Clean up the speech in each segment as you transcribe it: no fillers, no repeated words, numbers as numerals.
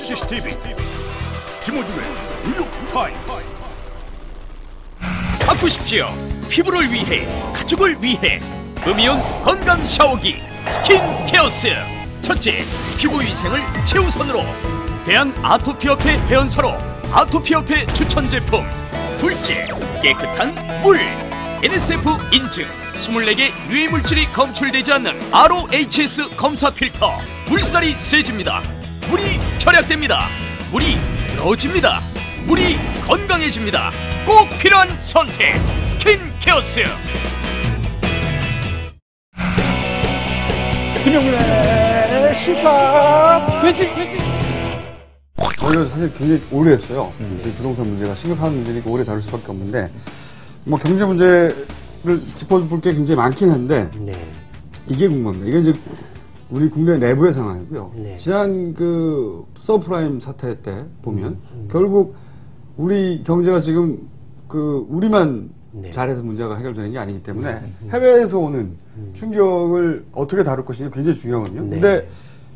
CCTV 김호중의 뉴욕타임스. 바꾸십시오. 피부를 위해, 가족을 위해 음이온 건강 샤워기 스킨케어스. 첫째, 피부 위생을 최우선으로 대한 아토피협회 회원사로 아토피협회 추천 제품. 둘째, 깨끗한 물 NSF 인증 24개 유해물질이 검출되지 않는 ROHS 검사 필터. 물살이 세집니다. 물이 절약됩니다. 물이 들어집니다. 물이 건강해집니다. 꼭 필요한 선택 스킨케어스. 김영민의 시사 돼지. 저희가 사실 굉장히 오래 했어요. 부동산 문제가 심각한 문제니까 오래 다룰 수밖에 없는데, 뭐 경제 문제를 짚어볼 게 굉장히 많긴 한데, 네. 이게 궁금합니다. 이게 이제 우리 국내 내부의 상황이고요. 네. 지난 그 서브프라임 사태 때 보면 결국 우리 경제가 지금 그 우리만 네. 잘해서 문제가 해결되는 게 아니기 때문에 해외에서 오는 충격을 어떻게 다룰 것인가 굉장히 중요하거든요. 네. 근데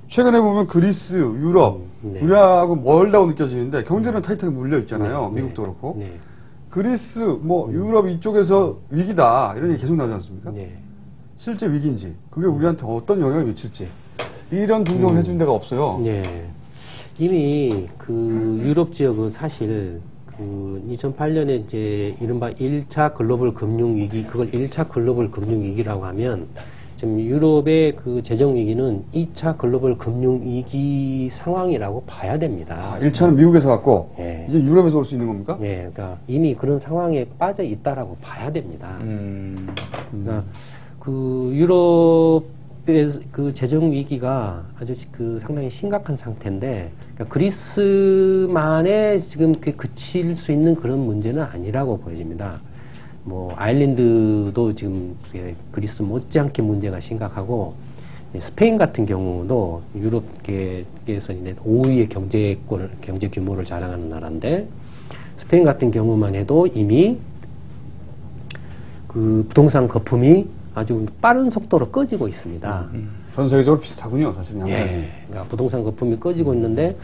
최근에 보면 그리스, 유럽, 네. 우리하고 멀다고 느껴지는데 경제는 타이트하게 물려 있잖아요. 네. 미국도 그렇고. 네. 그리스, 뭐 유럽 이쪽에서 위기다 이런 얘기 계속 나오지 않습니까? 네. 실제 위기인지, 그게 우리한테 어떤 영향을 미칠지 이런 분석을 해준 데가 없어요. 네. 이미 그 유럽 지역은 사실 그 2008년에 이제 이른바 1차 글로벌 금융 위기, 그걸 1차 글로벌 금융 위기라고 하면 지금 유럽의 그 재정 위기는 2차 글로벌 금융 위기 상황이라고 봐야 됩니다. 1차는 미국에서 왔고 네. 이제 유럽에서 올 수 있는 겁니까? 네, 그러니까 이미 그런 상황에 빠져 있다라고 봐야 됩니다. 그러니까 그 유럽의 그 재정 위기가 아주 그 상당히 심각한 상태인데, 그러니까 그리스만에 지금 그칠 수 있는 그런 문제는 아니라고 보여집니다. 뭐 아일랜드도 지금 그리스 못지않게 문제가 심각하고, 스페인 같은 경우도 유럽계에서 이제 5위의 경제 규모를 자랑하는 나라인데, 스페인 같은 경우만 해도 이미 그 부동산 거품이 아주 빠른 속도로 꺼지고 있습니다. 전 세계적으로 비슷하군요, 사실 양상이. 예, 그러니까 부동산 거품이 꺼지고 있는데,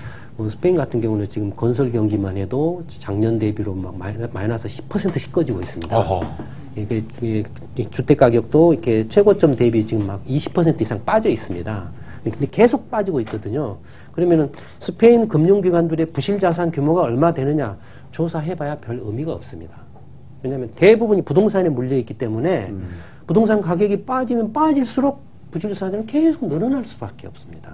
스페인 같은 경우는 지금 건설 경기만 해도 작년 대비로 막 마이너스 10%씩 꺼지고 있습니다. 이게 주택 가격도 이렇게 최고점 대비 지금 막 20% 이상 빠져 있습니다. 근데 계속 빠지고 있거든요. 그러면은 스페인 금융기관들의 부실 자산 규모가 얼마 되느냐 조사해봐야 별 의미가 없습니다. 왜냐하면 대부분이 부동산에 물려있기 때문에 부동산 가격이 빠지면 빠질수록 부실 자산은 계속 늘어날 수밖에 없습니다.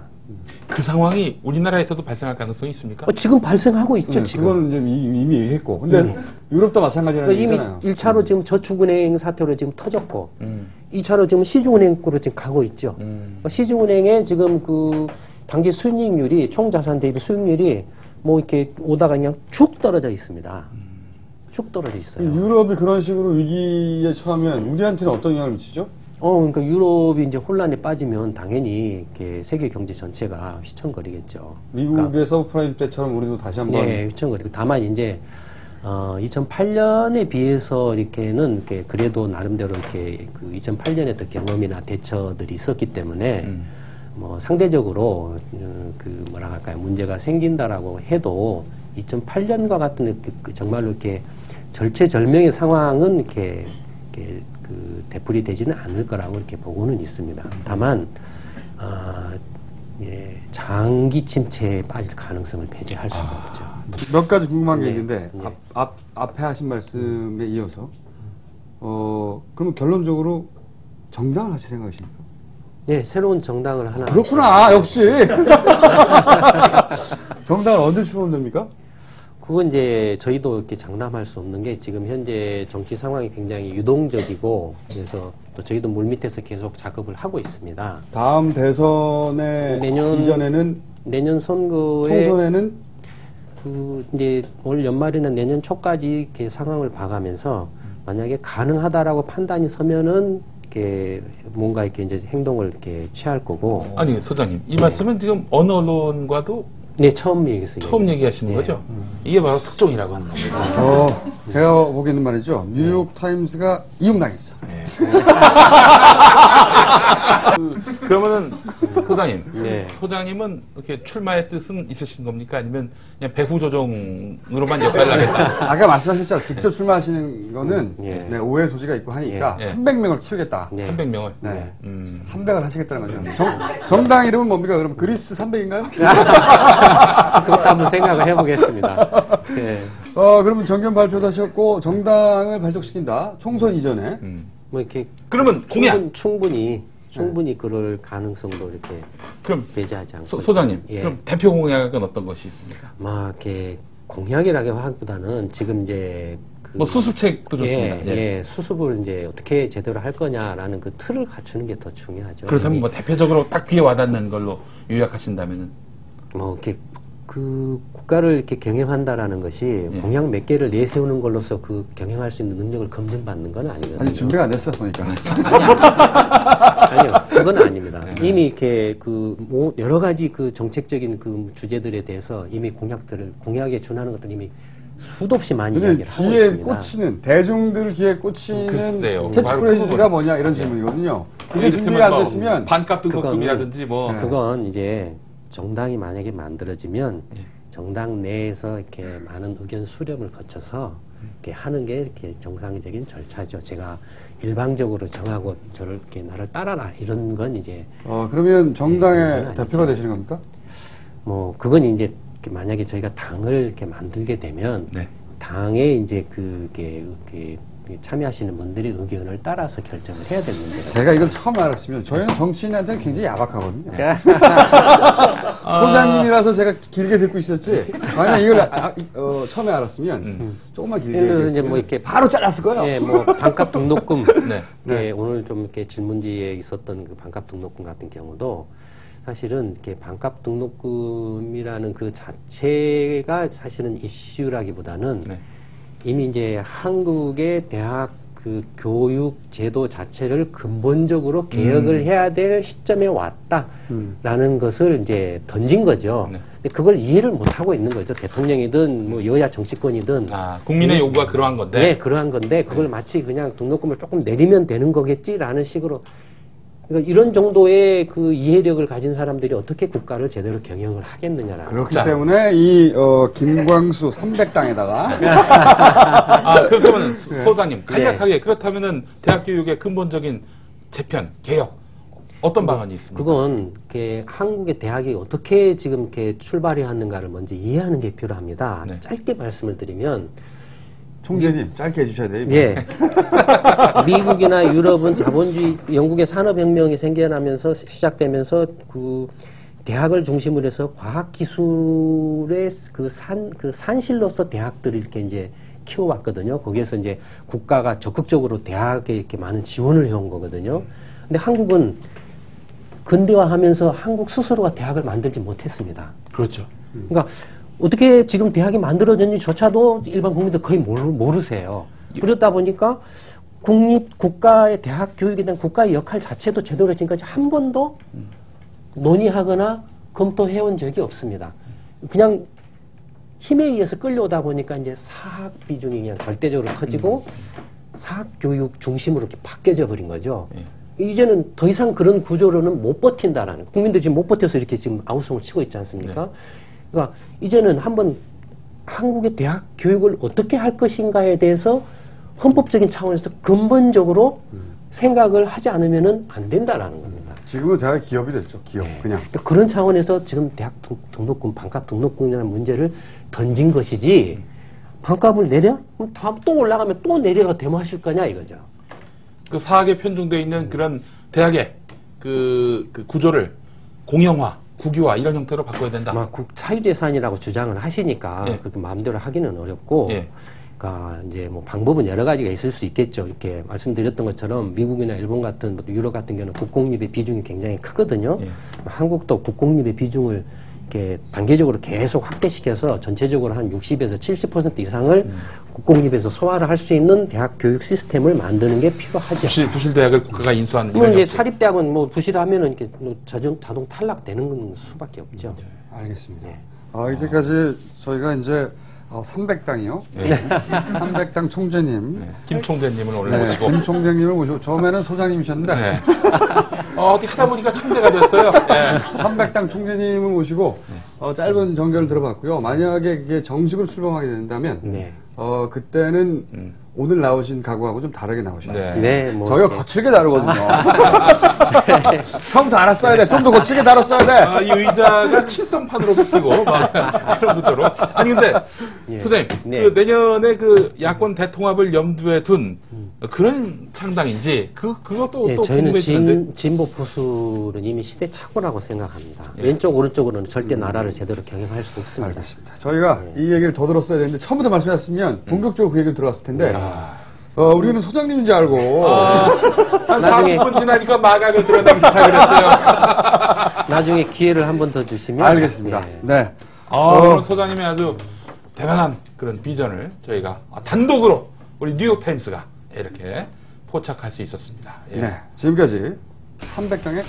그 상황이 우리나라에서도 발생할 가능성이 있습니까? 지금 발생하고 있죠, 지금. 그거는 이제 이미 얘기했고. 근데 유럽도 마찬가지라는 이미 얘기잖아요. 1차로 지금 저축은행 사태로 지금 터졌고, 2차로 지금 시중은행으로 지금 가고 있죠. 시중은행의 지금 그 단기 수익률이, 총자산 대비 수익률이 뭐 이렇게 오다가 그냥 쭉 떨어져 있습니다. 쭉 떨어져 있어요. 유럽이 그런 식으로 위기에 처하면 우리한테는 어떤 영향을 미치죠? 그러니까 유럽이 이제 혼란에 빠지면 당연히 이렇게 세계 경제 전체가 휘청거리겠죠. 미국의 그러니까, 서브프라임 때처럼 우리도 다시 한번. 네, 휘청거리고. 다만 이제 2008년에 비해서 이렇게는 이렇게 그래도 나름대로 이렇게 그 2008년에 또 경험이나 대처들이 있었기 때문에 뭐 상대적으로 그 뭐라 할까요, 문제가 생긴다라고 해도 2008년과 같은 정말로 이렇게 절체절명의 상황은 이렇게 그 되풀이 되지는 않을 거라고 이렇게 보고는 있습니다. 다만 예, 장기 침체에 빠질 가능성을 배제할 수가 없죠. 몇 가지 궁금한 게 네, 있는데 네. 앞에 하신 말씀에 이어서 그러면 결론적으로 정당을 하실 생각이십니까? 네, 새로운 정당을 하나. 그렇구나, 역시. 정당을 언제 출범됩니까? 그건 이제 저희도 이렇게 장담할 수 없는 게, 지금 현재 정치 상황이 굉장히 유동적이고, 그래서 또 저희도 물밑에서 계속 작업을 하고 있습니다. 다음 대선에 이전에는 내년 선거에 총선에는 그 이제 올 연말이나 내년 초까지 이렇게 상황을 봐가면서 만약에 가능하다라고 판단이 서면은 이렇게 뭔가 이렇게 이제 행동을 이렇게 취할 거고. 아니, 소장님, 이 말씀은 지금 어느 언론과도 네, 처음 얘기했어요. 처음 얘기하시는 네. 거죠? 이게 바로 특종이라고 하는 겁니다. 제가 보기에는 말이죠. 뉴욕타임스가 이용당했어. 그러면은 소장님, 네. 소장님은 이렇게 출마의 뜻은 있으신 겁니까? 아니면 그냥 배후 조정으로만 역할을 하겠다? 아까 말씀하셨죠. 직접 출마하시는 거는 예. 네, 오해 소지가 있고 하니까 예. 300명을 키우겠다. 네. 300명을. 네. 300을 하시겠다는 거죠. 정당 이름은 뭡니까? 그럼 그리스 300인가요? 그것도 한번 생각을 해보겠습니다. 네. 그러면 정견 발표도 하셨고 정당을 발족시킨다. 총선 이전에. 뭐 이렇게 그러면 공약. 충분히 그럴 가능성도 이렇게 그럼 배제하지 않고. 소장님, 예. 그럼 대표 공약은 어떤 것이 있습니까? 막 이렇게 공약이라고 하기보다는 지금 이제 뭐 수습책도 좋습니다. 예, 수습을 이제 어떻게 제대로 할 거냐라는 그 틀을 갖추는 게 더 중요하죠. 그렇다면 뭐 대표적으로 딱 귀에 와닿는 걸로 요약하신다면은 뭐 이렇게 그 국가를 이렇게 경영한다라는 것이 예. 공약 몇 개를 내세우는 걸로서 그 경영할 수 있는 능력을 검증받는 건 아니거든요. 아직 준비가 안 됐어 보니까. 아니요, 그건 아닙니다. 네. 이미 이렇게 뭐 여러 가지 그 정책적인 그 주제들에 대해서 이미 공약에 준하는 것들 이미 수도 없이 많이 근데 이야기를 하고 귀에 있습니다. 꽂히는 대중들 귀에 꽂히는 글쎄요. 바로 캐치프레이즈가 그거는. 뭐냐 이런 질문이거든요. 그게 이를테면 준비가 안 뭐 됐으면 반값 등록금이라든지 뭐 그건 이제 정당이 만약에 만들어지면 예. 정당 내에서 이렇게 많은 의견 수렴을 거쳐서 이렇게 하는 게 이렇게 정상적인 절차죠. 제가 일방적으로 정하고 저를 이렇게 나를 따라라 이런 건 이제 그러면 정당의 그건 대표가 아니죠. 되시는 겁니까? 뭐 그건 이제 이렇게 만약에 저희가 당을 이렇게 만들게 되면 네. 당에 이제 그게 참여하시는 분들의 의견을 따라서 결정을 해야 되는 문제가 제가 이걸 처음 알았으면 저희는 정치인한테 굉장히 야박하거든요. 네. 소장님이라서 제가 길게 듣고 있었지. 만약 이걸 처음에 알았으면 조금만 길게 예를 들어서 이제 얘기했으면 뭐 이렇게 바로 잘랐을 거예요. 예, 뭐 반값 등록금. 네. 예, 오늘 좀 이렇게 질문지에 있었던 그 반값 등록금 같은 경우도 사실은 이렇게 반값 등록금이라는 그 자체가 사실은 이슈라기보다는 네. 이미 이제 한국의 대학 그 교육 제도 자체를 근본적으로 개혁을 해야 될 시점에 왔다라는 것을 이제 던진 거죠. 네. 근데 그걸 이해를 못 하고 있는 거죠. 대통령이든 뭐 여야 정치권이든. 국민의 요구가 그러한 건데. 네, 그러한 건데 그걸 마치 그냥 등록금을 조금 내리면 되는 거겠지라는 식으로. 그러니까 이런 정도의 그 이해력을 가진 사람들이 어떻게 국가를 제대로 경영을 하겠느냐라는. 그렇기 자. 때문에 이 김광수 300당에다가 그렇다면 소장님 간략하게 그렇다면은 대학 교육의 근본적인 재편, 개혁 어떤 방안이 있습니까? 그건 이렇게 한국의 대학이 어떻게 지금 이렇게 출발해 왔는가를 먼저 이해하는 게 필요합니다. 네. 짧게 말씀을 드리면 총재님 짧게 해주셔야 돼요. 예. 미국이나 유럽은 자본주의, 영국의 산업혁명이 생겨나면서 시작되면서 그 대학을 중심으로 해서 과학기술의 그 산실로서 대학들을 이렇게 이제 키워왔거든요. 거기에서 이제 국가가 적극적으로 대학에 이렇게 많은 지원을 해온 거거든요. 근데 한국은 근대화하면서 한국 스스로가 대학을 만들지 못했습니다. 그렇죠. 그러니까 어떻게 지금 대학이 만들어졌는지조차도 일반 국민들 거의 모르세요. 그러다 보니까 국가의 대학 교육에 대한 국가의 역할 자체도 제대로 지금까지 한 번도 논의하거나 검토해온 적이 없습니다. 그냥 힘에 의해서 끌려오다 보니까 이제 사학 비중이 그냥 절대적으로 커지고 사학 교육 중심으로 이렇게 바뀌어져 버린 거죠. 이제는 더 이상 그런 구조로는 못 버틴다라는, 국민들이 지금 못 버텨서 이렇게 지금 아우성을 치고 있지 않습니까? 그러니까 이제는 한번 한국의 대학 교육을 어떻게 할 것인가에 대해서 헌법적인 차원에서 근본적으로 생각을 하지 않으면은 안 된다라는 겁니다. 지금은 대학 기업이 됐죠. 기업 그냥. 그러니까 그런 차원에서 지금 대학 등록금, 반값 등록금이라는 문제를 던진 것이지, 반값을 내려? 그럼 다음 또 올라가면 또 내려가 데모하실 거냐 이거죠. 그 사학에 편중되어 있는 그런 대학의 그 구조를 공영화, 국유화 이런 형태로 바꿔야 된다. 아마 사유재산이라고 주장을 하시니까 예. 그렇게 마음대로 하기는 어렵고, 예. 그러니까 이제 뭐 방법은 여러 가지가 있을 수 있겠죠. 이렇게 말씀드렸던 것처럼 미국이나 일본 같은 유럽 같은 경우는 국공립의 비중이 굉장히 크거든요. 예. 한국도 국공립의 비중을 이렇게 단계적으로 계속 확대시켜서 전체적으로 한 60에서 70% 이상을 국공립에서 소화를 할 수 있는 대학 교육 시스템을 만드는 게 필요하죠. 부실 대학을 국가가 인수하는 물론 이런 이제 형식. 사립대학은 뭐 부실하면은 이렇게 자동 탈락되는 수밖에 없죠. 알겠습니다. 네. 이제까지 저희가 이제 300당이요. 300당 총재님. 김 총재님을 오늘 네, 모시고 김 총재님을 모시고 처음에는 소장님이셨는데 네. 어떻게 하다 보니까 총재가 됐어요. 예. 300당 총재님을 모시고 짧은 정결을 들어봤고요. 만약에 그게 정식으로 출범하게 된다면 네. 그때는 오늘 나오신 각오하고 좀 다르게 나오셔야 돼요. 네, 뭐 저희가 거칠게 다루거든요. 처음부터 알았어야 돼. 좀 더 거칠게 다뤘어야 돼. 아, 이 의자가 칠성판으로 바뀌고 막 그런 구조로. 아니 근데 선생님 네. 그 내년에 그 야권 대통합을 염두에 둔 그런 창당인지 그것도 예, 또 저희는 궁금해지는데. 진보 보수는 이미 시대착오라고 생각합니다. 왼쪽 오른쪽으로는 절대 나라를 제대로 경영할 수 없습니다. 알겠습니다. 저희가 이 얘기를 더 들었어야 되는데 처음부터 말씀하셨으면 본격적으로 그 얘기를 들어갔을 텐데 우리는 소장님인지 알고 한 나중에- 40분 지나니까 마각을 드러내기 시작을 했어요. 나중에 기회를 한 번 더 주시면 알겠습니다. 예. 네. 오늘 소장님의 아주 대단한 그런 비전을 저희가 단독으로 우리 뉴욕타임스가 이렇게 포착할 수 있었습니다. 예. 네. 지금까지 300당의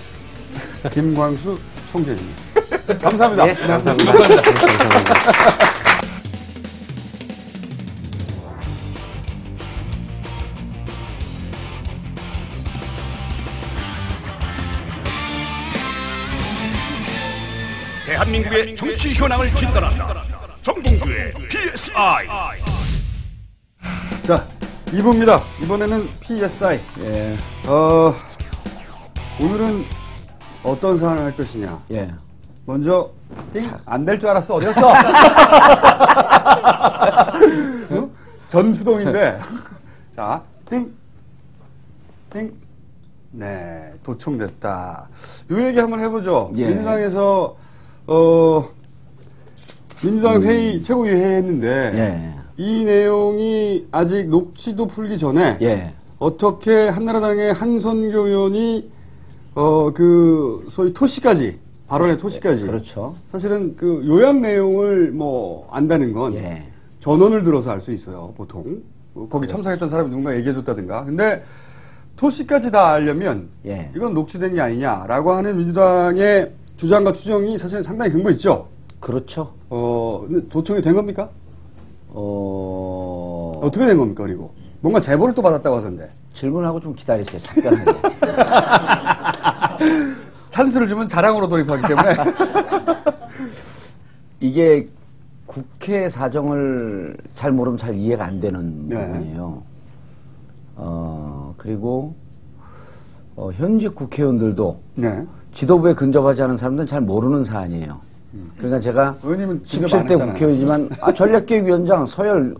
김광수 총재님이었습니다. 감사합니다. 네, 감사합니다. 감사합니다. 감사합니다. 대한민국의 정치 현황을 진단한다. 정봉주의 PSI. 자, 2부입니다. 이번에는 PSI. 예, 오늘은 어떤 사안을 할 것이냐. 예. 먼저 안 될 줄 알았어. 어디였어? 응? 전수동인데. 자, 띵. 네, 도청됐다. 요 얘기 한번 해보죠. 예. 민주당에서 민주당 회의 최고위 회의했는데 예. 이 내용이 아직 녹취도 풀기 전에 예. 어떻게 한나라당의 한선교 의원이 그 소위 토시까지 발언의 토시까지 그렇죠. 사실은 그 요약 내용을 뭐 안다는 건 예. 전원을 들어서 알 수 있어요 보통 거기 참석했던 사람이 누군가 얘기해줬다든가 근데 토시까지 다 알려면 예. 이건 녹취된 게 아니냐라고 하는 민주당의 주장과 추정이 사실 상당히 근거 있죠. 그렇죠. 근데 도청이 된 겁니까? 어떻게 된 겁니까? 그리고 뭔가 제보를 또 받았다고 하던데. 질문하고 좀 기다리세요. 답변하게. 찬스를 주면 자랑으로 돌입하기 때문에. 이게 국회 사정을 잘 모르면 잘 이해가 안 되는 네. 부분이에요. 그리고 현직 국회의원들도 네. 지도부에 근접하지 않은 사람들은 잘 모르는 사안이에요. 그러니까 제가 의원님은 근접 안 17대 했잖아요. 국회의원이지만 전략기획위원장 서열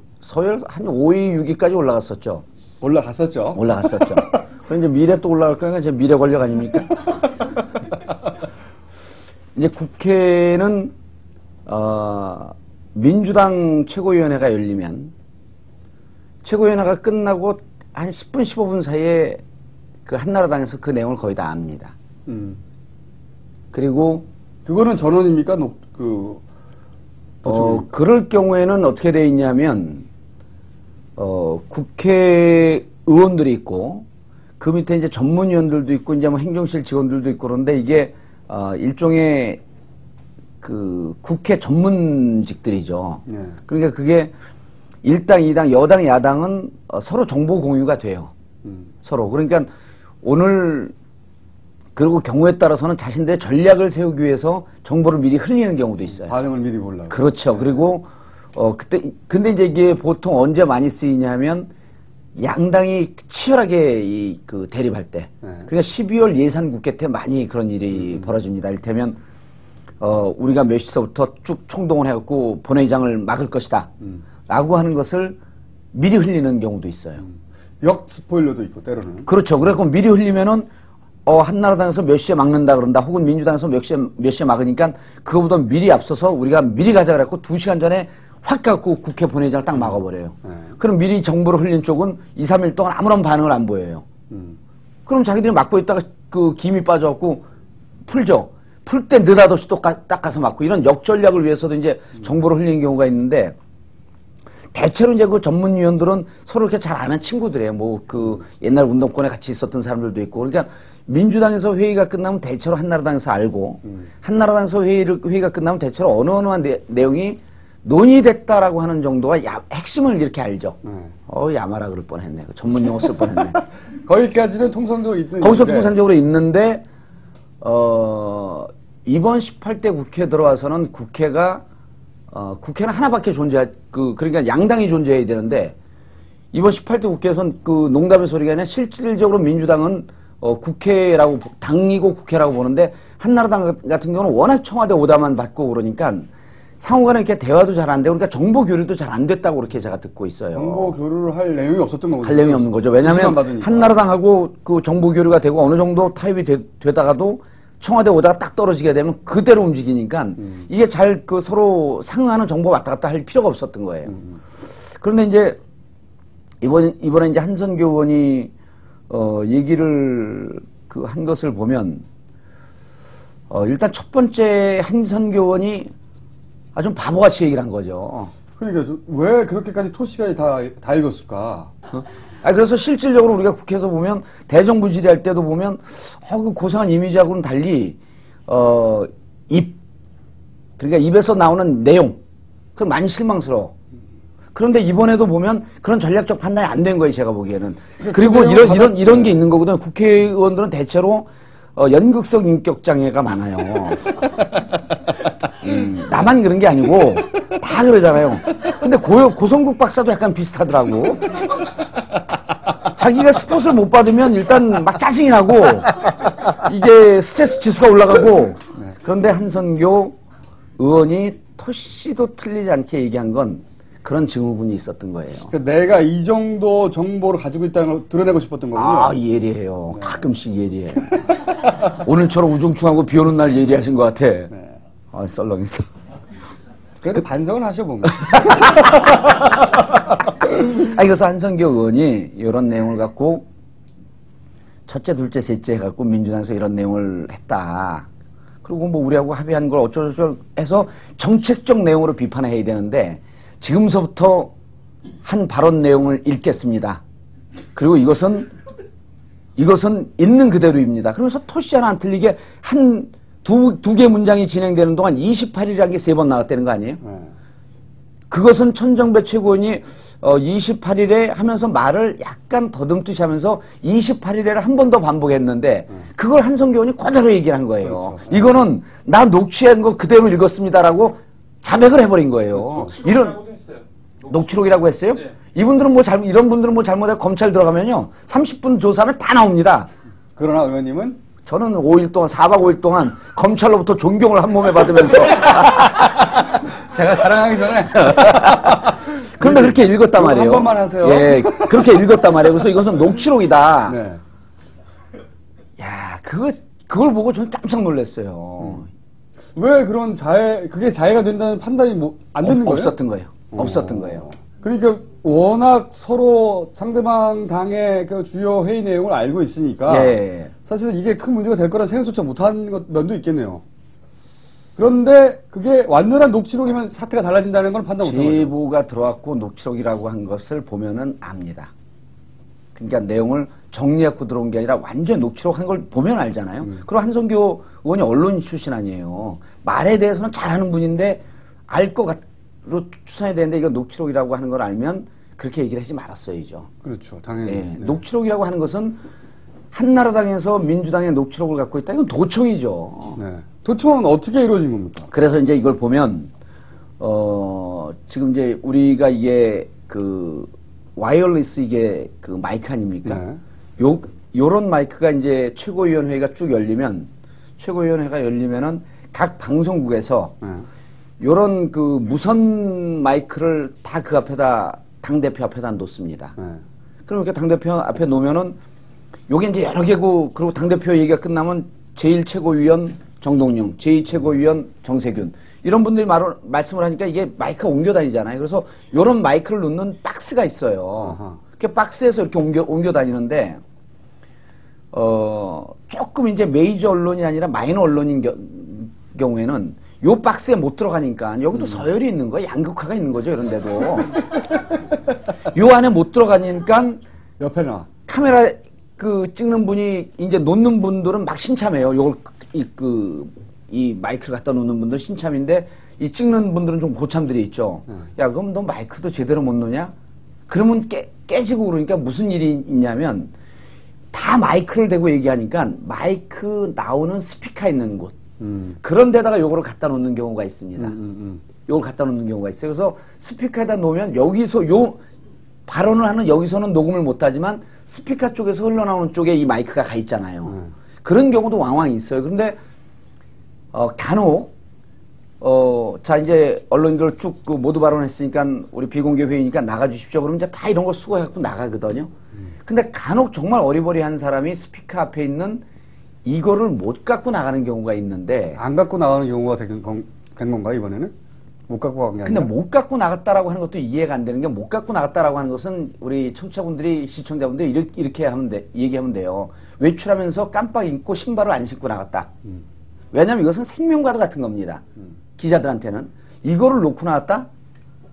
한 5위, 6위까지 올라갔었죠. 올라갔었죠. 올라갔었죠. 그럼 이제 미래 또 올라갈 거니까 이제 미래 권력 아닙니까? 이제 국회는 민주당 최고위원회가 열리면 최고위원회가 끝나고 한 10분, 15분 사이에 그 한나라당에서 그 내용을 거의 다 압니다. 그리고 그거는 전원입니까? 그럴 경우에는 어떻게 돼 있냐면 국회의원들이 있고 그 밑에 이제 전문위원들도 있고 이제 뭐 행정실 직원들도 있고 그런데 이게 일종의 그 국회 전문직들이죠. 네. 그러니까 그게 1당, 2당, 여당, 야당은 서로 정보 공유가 돼요. 서로. 그러니까 오늘 그리고 경우에 따라서는 자신들의 전략을 세우기 위해서 정보를 미리 흘리는 경우도 있어요. 반응을 미리 보려고. 그렇죠. 그리고 근데 이제 이게 보통 언제 많이 쓰이냐면 양당이 치열하게 그 대립할 때. 네. 그러니까 12월 예산국회 때 많이 그런 일이 벌어집니다. 이를테면 우리가 몇 시서부터 쭉 총동원 해갖고 본회의장을 막을 것이다. 라고 하는 것을 미리 흘리는 경우도 있어요. 역 스포일러도 있고 때로는. 그렇죠. 그래서 미리 흘리면은 한나라당에서 몇 시에 막는다 그런다. 혹은 민주당에서 몇 시에 막으니까 그거보다 미리 앞서서 우리가 미리 가자 그래갖고 2시간 전에 확 갖고 국회 본회의장을 딱 막아버려요. 그럼 미리 정보를 흘린 쪽은 2, 3일 동안 아무런 반응을 안 보여요. 그럼 자기들이 막고 있다가 그 김이 빠져갖고 풀죠. 풀 때 느닷없이 또 딱 가서 막고 이런 역전략을 위해서도 이제 정보를 흘리는 경우가 있는데 대체로 이제 그 전문위원들은 서로 이렇게 잘 아는 친구들이에요. 뭐 그 옛날 운동권에 같이 있었던 사람들도 있고. 그러니까 민주당에서 회의가 끝나면 대체로 한나라당에서 알고 한나라당에서 회의가 끝나면 대체로 어느 내용이 논의됐다라고 하는 정도가 핵심을 이렇게 알죠. 야마라 그럴 뻔했네. 그 전문 용어 쓸 뻔했네. 거기까지는 통상적으로 있는. 거기서 통상적으로 있는데 이번 18대 국회 들어와서는 국회는 하나밖에 그러니까 양당이 존재해야 되는데, 이번 18대 국회에서는 농담의 소리가 아니라 실질적으로 민주당은 당이고 국회라고 보는데, 한나라당 같은 경우는 워낙 청와대 오다만 받고 그러니까 상호간에 이렇게 대화도 잘 안 되고, 그러니까 정보 교류도 잘 안 됐다고 그렇게 제가 듣고 있어요. 정보 교류를 할 내용이 없었던 거죠. 할 내용이 없는 거죠. 왜냐하면 한나라당하고 그 정보 교류가 되고 어느 정도 타협이 되다가도 청와대 오다가 딱 떨어지게 되면 그대로 움직이니까 이게 잘 서로 상응하는 정보 왔다 갔다 할 필요가 없었던 거예요. 그런데 이제 이번에 이제 한선교 의원이 얘기를 한 것을 보면, 일단 첫 번째 한선교 의원이 아주 바보같이 얘기를 한 거죠. 그러니까 왜 그렇게까지 토시가 다 읽었을까? 그래서 실질적으로 우리가 국회에서 보면 대정부 질의할 때도 보면 그 고상한 이미지하고는 달리 그러니까 입에서 나오는 내용 그건 많이 실망스러워. 그런데 이번에도 보면 그런 전략적 판단이 안 된 거예요, 제가 보기에는. 그리고 이런 게 있는 거거든요. 국회의원들은 대체로 연극성 인격 장애가 많아요. 나만 그런 게 아니고 다 그러잖아요. 근데 고성국 박사도 약간 비슷하더라고. 자기가 스포츠를 못 받으면 일단 막 짜증이 나고 이게 스트레스 지수가 올라가고. 그런데 한선교 의원이 토시도 틀리지 않게 얘기한 건 그런 증후군이 있었던 거예요. 그러니까 내가 이 정도 정보를 가지고 있다는 걸 드러내고 싶었던 거군요. 예리해요. 네. 가끔씩 예리해. 오늘처럼 우중충하고 비 오는 날 예리하신 것 같아. 네. 썰렁해서. 그래도 반성을 하셔보면. 그래서 한선교 의원이 이런 내용을 갖고 첫째, 둘째, 셋째 해갖고 민주당에서 이런 내용을 했다. 그리고 뭐 우리하고 합의한 걸 어쩌고저쩌고 해서 정책적 내용으로 비판을 해야 되는데, 지금서부터 한 발언 내용을 읽겠습니다. 그리고 이것은 있는 그대로입니다. 그러면서 토시 하나 안 틀리게 두 개 문장이 진행되는 동안 28일이라는 게 3번 나왔다는 거 아니에요? 그것은 천정배 최고위원이 28일에 하면서 말을 약간 더듬듯이 하면서 28일에를 한 번 더 반복했는데, 그걸 한선교 의원이 그대로 얘기를 한 거예요. 그렇죠. 이거는 나 녹취한 거 그대로 읽었습니다라고 자백을 해버린 거예요. 그렇죠. 이런 녹취록이라고 했어요? 네. 이런 분들은 뭐 잘못해 검찰 들어가면요 30분 조사하면 다 나옵니다. 그러나 의원님은? 저는 4박 5일 동안 검찰로부터 존경을 한 몸에 받으면서 제가 자랑하기 전에 그런데 그렇게 읽었단 말이에요. 한 번만 하세요. 예, 그렇게 읽었단 말이에요. 그래서 이것은 녹취록이다. 네. 야, 그걸 보고 저는 깜짝 놀랐어요. 왜 그런 그게 자해가 된다는 판단이 안 되는 거예요? 없었던 거예요. 그러니까 워낙 서로 상대방 당의 그 주요 회의 내용을 알고 있으니까 사실 이게 큰 문제가 될 거란 생각조차 못한 면도 있겠네요. 그런데 그게 완전한 녹취록이면 사태가 달라진다는 건 판단 못한 거죠. 제보가 들어왔고 녹취록이라고 한 것을 보면은 압니다. 그러니까 내용을 정리하고 들어온 게 아니라 완전 녹취록 한 걸 보면 알잖아요. 그리고 한선교 의원이 언론 출신 아니에요. 말에 대해서는 잘하는 분인데 알 것 같로 추산해야 되는데, 이거 녹취록이라고 하는 걸 알면 그렇게 얘기를 하지 말았어야죠. 그렇죠. 당연히. 네. 녹취록이라고 하는 것은 한나라당에서 민주당의 녹취록을 갖고 있다. 이건 도청이죠. 네. 도청은 어떻게 이루어진 겁니까? 그래서 이제 이걸 보면 지금 이제 우리가 이게 와이어리스 이게 마이크 아닙니까? 네. 요런 마이크가 이제 최고위원회가 쭉 열리면은 각 방송국에서 요런 무선 마이크를 다 그 앞에다, 당대표 앞에다 놓습니다. 그럼 이렇게 당대표 앞에 놓으면은 요게 이제 여러 개고, 그리고 당대표 얘기가 끝나면 제1최고위원 정동영, 제2최고위원 정세균, 이런 분들이 말씀을 하니까 이게 마이크가 옮겨 다니잖아요. 그래서 요런 마이크를 놓는 박스가 있어요. 그 박스에서 이렇게 옮겨 다니는데, 조금 이제 메이저 언론이 아니라 마이너 언론인 경우에는 요 박스에 못 들어가니까 여기도 서열이 있는 거예요. 양극화가 있는 거죠. 이런 데도. 요 안에 못 들어가니까 옆에 나 카메라 찍는 분이 이제 놓는 분들은 막 신참해요. 요걸 이 마이크를 갖다 놓는 분들은 신참인데, 이 찍는 분들은 좀 고참들이 있죠. 야, 그럼 너 마이크도 제대로 못 놓냐? 그러면 깨지고 그러니까 무슨 일이 있냐면, 다 마이크를 대고 얘기하니까 마이크 나오는 스피커 있는 곳 그런 데다가 요거를 갖다 놓는 경우가 있습니다. 요걸 갖다 놓는 경우가 있어요. 그래서 스피커에다 놓으면 여기서 요 발언을 하는 여기서는 녹음을 못 하지만 스피커 쪽에서 흘러나오는 쪽에 이 마이크가 가 있잖아요. 그런 경우도 왕왕 있어요. 그런데 간혹 자 이제 언론인들 쭉 그 모두 발언했으니까 우리 비공개 회의니까 나가주십시오. 그러면 이제 다 이런 걸 수거해갖고 나가거든요. 근데 간혹 정말 어리버리한 사람이 스피커 앞에 있는 이거를 못 갖고 나가는 경우가 있는데 안 갖고 나가는 경우가 된 건가 이번에는? 못 갖고 간 게 아니라? 근데 못 갖고 나갔다라고 하는 것도 이해가 안 되는 게 못 갖고 나갔다라고 하는 것은 우리 청취자분들이 시청자분들이 이렇게 얘기하면 돼요. 외출하면서 깜빡 잊고 신발을 안 신고 나갔다. 왜냐하면 이것은 생명과도 같은 겁니다. 기자들한테는 이거를 놓고 나갔다?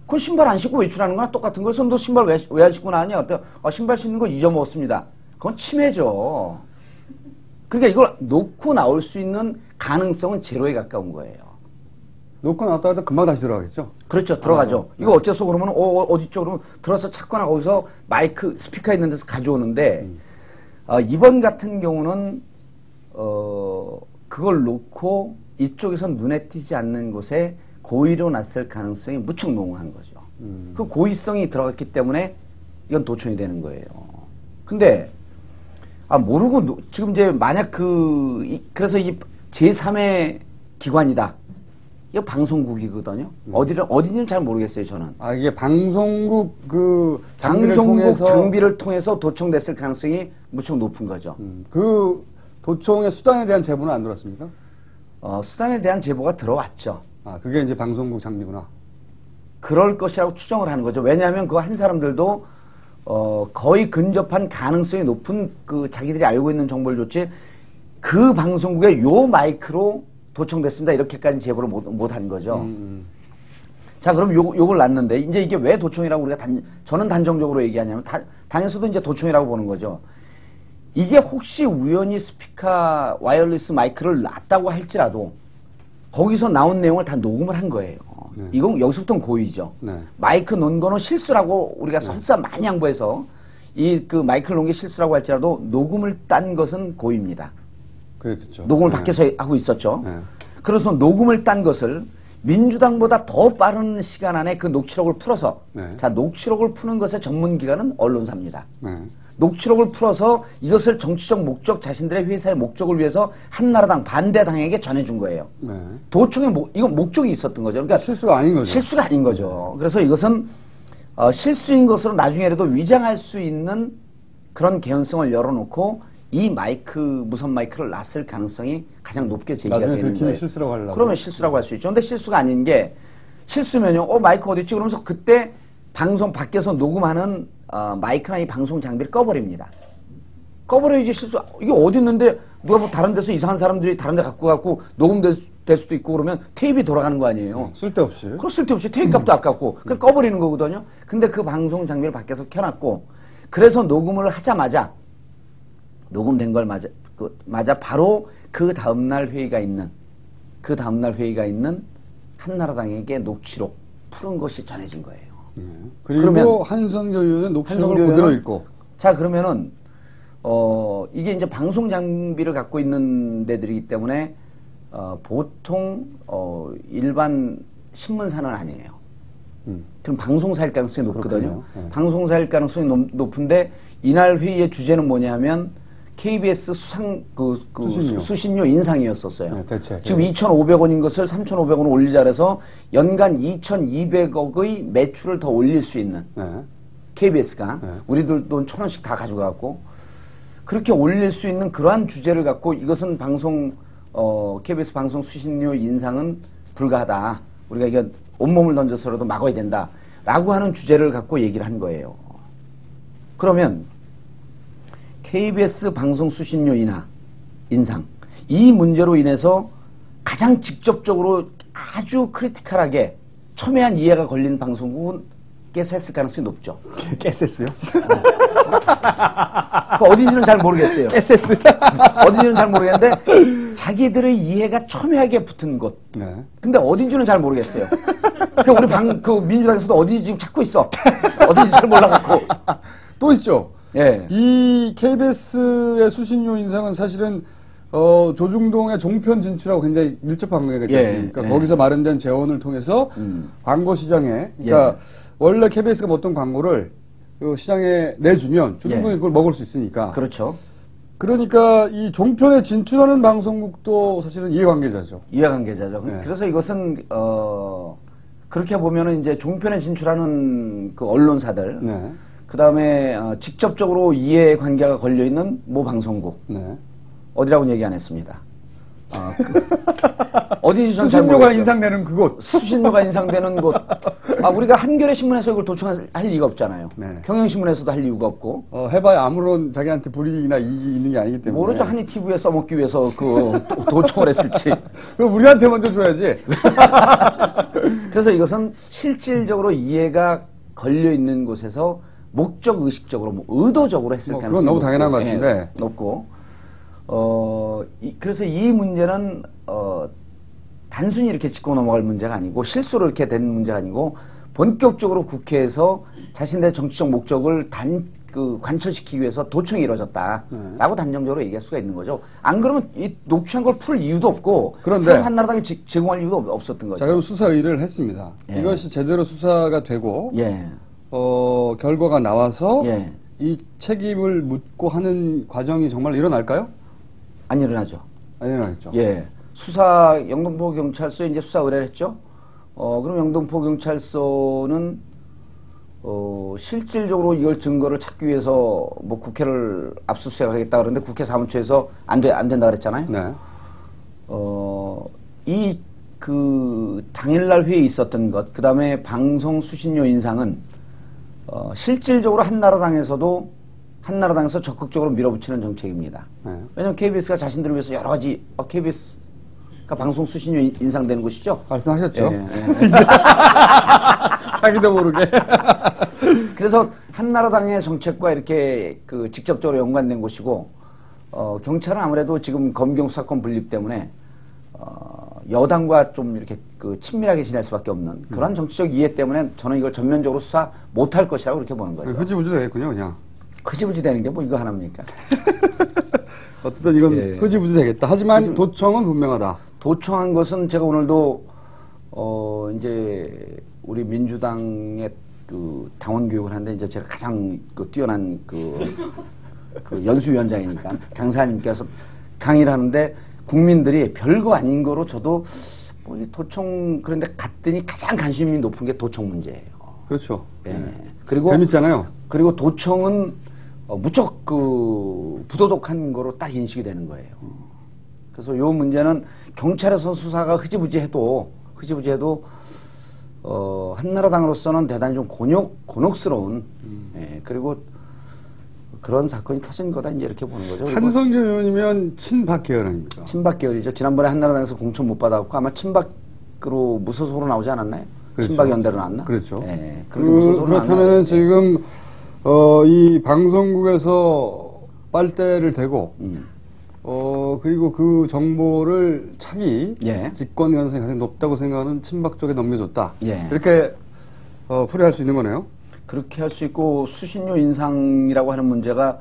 그건 신발 안 신고 외출하는 거나 똑같은 거예요. 너 신발 왜 안 신고 나왔냐? 신발 신는 거 잊어먹었습니다. 그건 침해죠. 그러니까 이걸 놓고 나올 수 있는 가능성은 제로에 가까운 거예요. 놓고 나왔다가 금방 다시 들어가겠죠? 그렇죠. 들어가죠. 이거 어째서 그러면 어디죠? 그러면 들어서 찾거나 거기서 마이크 스피커 있는 데서 가져오는데 이번 같은 경우는 그걸 놓고 이쪽에서 눈에 띄지 않는 곳에 고의로 났을 가능성이 무척 농후한 거죠. 그 고의성이 들어갔기 때문에 이건 도청이 되는 거예요. 근데 모르고 지금 이제 만약 그래서 이 제3의 기관이다. 이거 방송국이거든요. 어디는 잘 모르겠어요, 저는. 이게 방송국 방송국 장비를 통해서 도청됐을 가능성이 무척 높은 거죠. 그 도청의 수단에 대한 제보는 안 들어왔습니까? 수단에 대한 제보가 들어왔죠. 그게 이제 방송국 장비구나. 그럴 것이라고 추정을 하는 거죠. 왜냐하면 그거 한 사람들도 거의 근접한 가능성이 높은 자기들이 알고 있는 정보를 줬지 그 방송국에 요 마이크로 도청됐습니다. 이렇게까지 제보를 못 한 거죠. 자, 그럼 요걸 놨는데, 이제 이게 왜 도청이라고 우리가 저는 단정적으로 얘기하냐면, 당에서도 이제 도청이라고 보는 거죠. 이게 혹시 우연히 스피커 와이어리스 마이크를 놨다고 할지라도, 거기서 나온 내용을 다 녹음을 한 거예요. 네. 이건 여기서부터는 고의죠. 네. 마이크 놓은 거는 실수라고 우리가 설사 많이 양보해서, 그 마이크를 놓은 게 실수라고 할지라도, 녹음을 딴 것은 고의입니다. 그렇죠. 녹음을 밖에서 하고 있었죠. 그래서 녹음을 딴 것을 민주당보다 더 빠른 시간 안에 그 녹취록을 풀어서 자, 녹취록을 푸는 것의 전문 기관은 언론사입니다. 녹취록을 풀어서 이것을 정치적 목적, 자신들의 회사의 목적을 위해서 한나라당 반대당에게 전해준 거예요. 도청에 이건 목적이 있었던 거죠. 그러니까 실수가 아닌 거죠. 실수가 아닌 거죠. 그래서 이것은 실수인 것으로 나중에라도 위장할 수 있는 그런 개연성을 열어놓고 이 무선 마이크를 놨을 가능성이 가장 높게 제기가 되는 거예요. 실수라고 하려고. 그러면 실수라고 할 수 있죠. 근데 실수가 아닌 게 실수면요. 마이크 어디 있지? 그러면서 그때 방송 밖에서 녹음하는 마이크나 이 방송 장비를 꺼버립니다. 꺼버려야지 실수. 이게 어디 있는데 누가 뭐 다른 데서 이상한 사람들이 다른 데 갖고 가고 녹음될 수도 있고 그러면 테이프이 돌아가는 거 아니에요. 쓸데없이. 그럼 쓸데없이 테이프 값도 아깝고 그걸 꺼버리는 거거든요. 근데 그 방송 장비를 밖에서 켜놨고 그래서 녹음을 하자마자 녹음된 걸 맞아 바로 그 다음날 회의가 있는 한나라당에게 녹취록 푸른 것이 전해진 거예요. 그리고 한성교 의원은 녹취록을 그대로 읽고. 자, 그러면은 이게 이제 방송 장비를 갖고 있는 데들이기 때문에 보통 일반 신문사는 아니에요. 그럼 방송사일 가능성이 높거든요. 방송사일 가능성이 높은데 이날 회의의 주제는 뭐냐면 KBS 수신료 인상이었었어요. 지금 2,500원인 것을 3,500원 올리자 그래서 연간 2,200억의 매출을 더 올릴 수 있는 KBS가 우리들 돈 1,000원씩 다 가져가고 그렇게 올릴 수 있는 그러한 주제를 갖고 이것은 KBS 방송 수신료 인상은 불가하다. 우리가 이거 온몸을 던져서라도 막아야 된다. 라고 하는 주제를 갖고 얘기를 한 거예요. 그러면 KBS 방송 수신료 인상 이 문제로 인해서 가장 직접적으로 아주 크리티컬하게 첨예한 이해가 걸린 방송국은 깨셌을 가능성이 높죠. 깨셌어요? 어딘지는 잘 모르겠어요. 깨셌어요? 어딘지는 잘 모르겠는데 자기들의 이해가 첨예하게 붙은 곳. 근데 어딘지는 잘 모르겠어요. 우리 민주당에서도 어딘지 지금 찾고 있어. 어딘지 잘 몰라갖고. 또 있죠. 예. 이 KBS의 수신료 인상은 사실은 조중동의 종편 진출하고 굉장히 밀접한 관계가 있지 않습니까? 거기서 마련된 재원을 통해서 광고 시장에, 그러니까 원래 KBS가 먹던 광고를 그 시장에 내주면 조중동이 그걸 먹을 수 있으니까. 그렇죠. 그러니까 이 종편에 진출하는 방송국도 사실은 이해관계자죠. 이해관계자죠. 그래서 이것은 그렇게 보면은 이제 종편에 진출하는 그 언론사들, 그 다음에 직접적으로 이해관계가 걸려 있는 모 방송국. 어디라고는 얘기 안 했습니다. 어디지? 수신료가 인상되는 그곳. 수신료가 인상되는 곳. 우리가 한겨레 신문에서 이걸 도청할 리가 없잖아요. 경향신문에서도 할 이유가 없고. 해봐야 아무런 자기한테 불이익이나 이익이 있는 게 아니기 때문에. 모르죠. 한이 TV에 써먹기 위해서 도청을 했을지. 그럼 우리한테 먼저 줘야지. 그래서 이것은 실질적으로 이해가 걸려 있는 곳에서 목적 의식적으로, 의도적으로 했을 가능성이 그건 너무 당연한 것 같은데. 높고. 그래서 이 문제는, 단순히 이렇게 짚고 넘어갈 문제가 아니고, 실수로 이렇게 된 문제가 아니고, 본격적으로 국회에서 자신들의 정치적 목적을 관철시키기 위해서 도청이 이루어졌다라고 단정적으로 얘기할 수가 있는 거죠. 안 그러면 이 녹취한 걸 풀 이유도 없고, 그런데 한나라당이 제공할 이유도 없었던 거죠. 자, 그럼 수사 의뢰를 했습니다. 이것이 제대로 수사가 되고, 결과가 나와서 이 책임을 묻고 하는 과정이 정말 일어날까요? 안 일어나죠. 안 일어나겠죠. 영등포경찰서에 이제 수사 의뢰를 했죠. 그럼 영등포경찰서는, 실질적으로 이걸 증거를 찾기 위해서 뭐 국회를 압수수색하겠다 그러는데 국회 사무처에서 안 된다 그랬잖아요. 당일날 회의에 있었던 것, 그 다음에 방송 수신료 인상은, 실질적으로 한나라당에서 적극적으로 밀어붙이는 정책입니다. 왜냐하면 KBS가 자신들을 위해서 여러 가지, KBS가 방송 수신료 인상되는 곳이죠. 말씀하셨죠. 자기도 모르게. 그래서 한나라당의 정책과 이렇게 직접적으로 연관된 곳이고, 경찰은 아무래도 지금 검경 수사권 분립 때문에, 여당과 좀 이렇게 친밀하게 지낼 수밖에 없는 그런 정치적 이해 때문에 저는 이걸 전면적으로 수사 못할 것이라고 그렇게 보는 거죠. 흐지부지 되겠군요, 그냥. 흐지부지 되는 게 뭐 이거 하나입니까? 어쨌든 이건 흐지부지 되겠다. 하지만 도청은 분명하다. 도청한 것은 제가 오늘도 이제 우리 민주당의 당원 교육을 하는데 이제 제가 가장 뛰어난 연수위원장이니까 강사님께서 강의를 하는데 국민들이 별거 아닌 거로 저도 이 도청 그런데 갔더니 가장 관심이 높은 게 도청 문제예요. 그렇죠. 그리고 재밌잖아요. 그리고 도청은 무척 부도덕한 거로 딱 인식이 되는 거예요. 그래서 이 문제는 경찰에서 수사가 흐지부지해도 한나라당으로서는 대단히 좀 곤혹스러운 그리고 그런 사건이 터진 거다 이제 이렇게 보는 거죠. 한성규 의원이면 친박 계열 아닙니까? 친박 계열이죠. 지난번에 한나라당에서 공천 못 받았고 아마 친박으로 무소속으로 나오지 않았나요? 그렇죠. 친박 연대로 나왔나? 그렇죠. 그렇다면은 지금 이 방송국에서 빨대를 대고 그리고 그 정보를 차기 집권 가능성이 가장 높다고 생각하는 친박 쪽에 넘겨줬다. 이렇게 풀이할 수 있는 거네요. 그렇게 할 수 있고 수신료 인상이라고 하는 문제가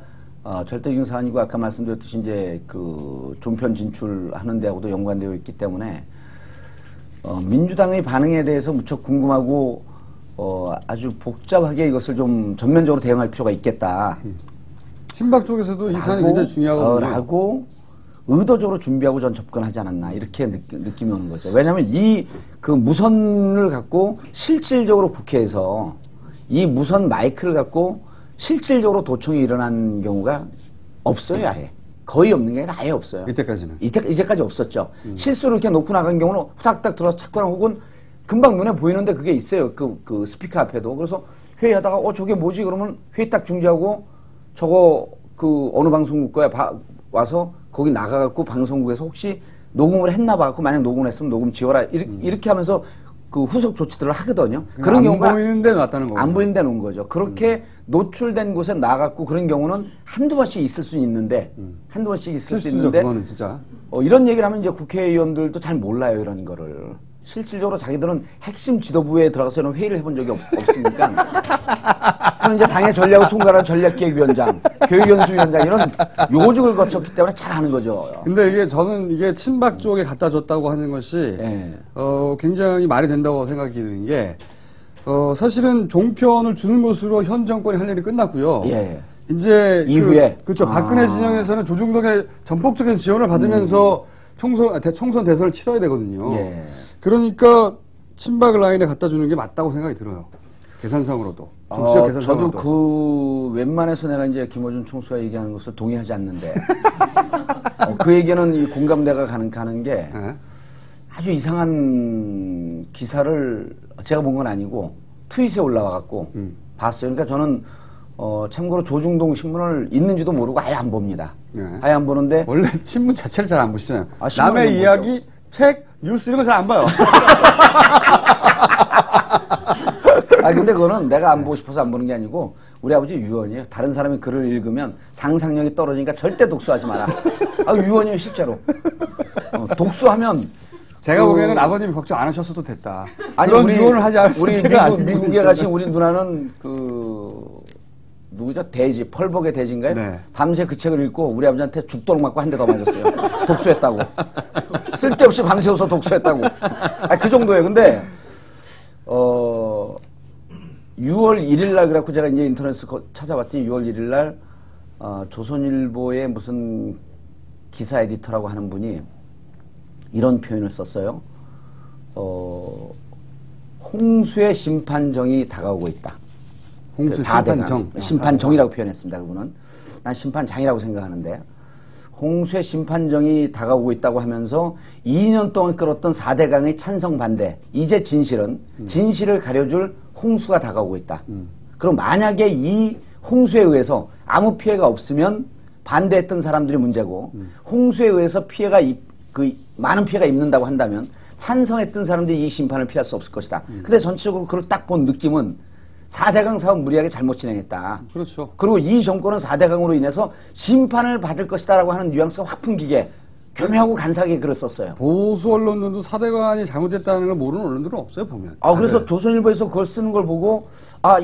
절대적인 사안이고 아까 말씀드렸듯이 이제 종편 진출하는 데하고도 연관되어 있기 때문에 민주당의 반응에 대해서 무척 궁금하고 아주 복잡하게 이것을 좀 전면적으로 대응할 필요가 있겠다. 친박 쪽에서도 이 사안이 굉장히 중요하거든요. 라고 의도적으로 준비하고 전 접근하지 않았나 이렇게 느낌이 오는 거죠. 왜냐하면 이 무선을 갖고 실질적으로 국회에서 이 무선 마이크를 갖고 실질적으로 도청이 일어난 경우가 없어요, 아예. 거의 없는 게 아니라 아예 없어요. 이때까지는. 이제까지 없었죠. 실수로 이렇게 놓고 나간 경우는 후닥닥 들어서 찾거나 혹은 금방 눈에 보이는데 그게 있어요. 그 스피커 앞에도. 그래서 회의하다가 저게 뭐지? 그러면 회의 딱 중지하고 저거 어느 방송국 거야 와서 거기 나가갖고 방송국에서 혹시 녹음을 했나 봐. 만약 녹음을 했으면 녹음 지워라. 이렇게 하면서 후속 조치들을 하거든요. 그런 경우가 안 보이는 데 놨다는 거죠. 안 보이는 데 놓은 거죠. 그렇게 노출된 곳에 나갔고 그런 경우는 한두 번씩 있을 수 있는데 그거는 진짜. 이런 얘기를 하면 이제 국회의원들도 잘 몰라요, 이런 거를. 실질적으로 자기들은 핵심 지도부에 들어가서 이런 회의를 해본 적이 없으니까 저는 이제 당의 전략을 총괄하는 전략기획위원장, 교육연수위원장 이런 요직을 거쳤기 때문에 잘하는 거죠. 근데 이게 저는 이게 친박 쪽에 갖다 줬다고 하는 것이 굉장히 말이 된다고 생각이 드는 게 사실은 종편을 주는 것으로 현 정권이 할 일이 끝났고요. 이제 이후에 그렇죠. 박근혜 진영에서는 조중동의 전폭적인 지원을 받으면서 총선 대선을 치러야 되거든요. 그러니까 친박 라인에 갖다 주는 게 맞다고 생각이 들어요. 계산상으로도. 정치적 계산상으로도. 저도 그 웬만해서 내가 이제 김어준 총수가 얘기하는 것을 동의하지 않는데 그 얘기는 이 공감대가 가는 게 아주 이상한 기사를 제가 본 건 아니고 트윗에 올라와 갖고 봤어요. 그러니까 저는 참고로 조중동 신문을 있는지도 모르고 아예 안 봅니다. 아예 안 보는데 원래 신문 자체를 잘 안 보시잖아요. 남의 이야기, 보죠. 책, 뉴스 이런 거 잘 안 봐요. 근데 그거는 내가 안 보고 싶어서 안 보는 게 아니고 우리 아버지 유언이에요. 다른 사람이 글을 읽으면 상상력이 떨어지니까 절대 독서하지 마라. 유언이에요, 실제로. 독서하면 제가 보기에는 아버님이 걱정 안 하셨어도 됐다. 아니, 그런 유언을 하지 않았어요. 미국에 가신 우리 누나는 누구죠? 대지, 펄벅의 대지인가요? 네. 밤새 그 책을 읽고 우리 아버지한테 죽도록 맞고 한 대 더 맞았어요. 독서했다고. 쓸데없이 밤새워서 독서했다고. 그 정도예요. 근데 6월 1일 날 그래갖고 제가 이제 인터넷에서 찾아봤더니 6월 1일 날 조선일보의 무슨 기사 에디터라고 하는 분이 이런 표현을 썼어요. 홍수의 심판정이 다가오고 있다. 홍수 심판정. 심판정이라고 표현했습니다. 그분은. 난 심판장이라고 생각하는데 홍수의 심판정이 다가오고 있다고 하면서 2년 동안 끌었던 4대강의 찬성 반대. 이제 진실을 가려줄 홍수가 다가오고 있다. 그럼 만약에 이 홍수에 의해서 아무 피해가 없으면 반대했던 사람들이 문제고 홍수에 의해서 많은 피해가 입는다고 한다면 찬성했던 사람들이 이 심판을 피할 수 없을 것이다. 근데 전체적으로 그걸 딱 본 느낌은 4대강 사업 무리하게 잘못 진행했다. 그렇죠. 그리고 이 정권은 4대강으로 인해서 심판을 받을 것이다라고 하는 뉘앙스가 확 풍기게 교묘하고 간사하게 글을 썼어요. 보수 언론들도 4대강이 잘못됐다는 걸 모르는 언론들은 없어요, 보면. 그래서 조선일보에서 그걸 쓰는 걸 보고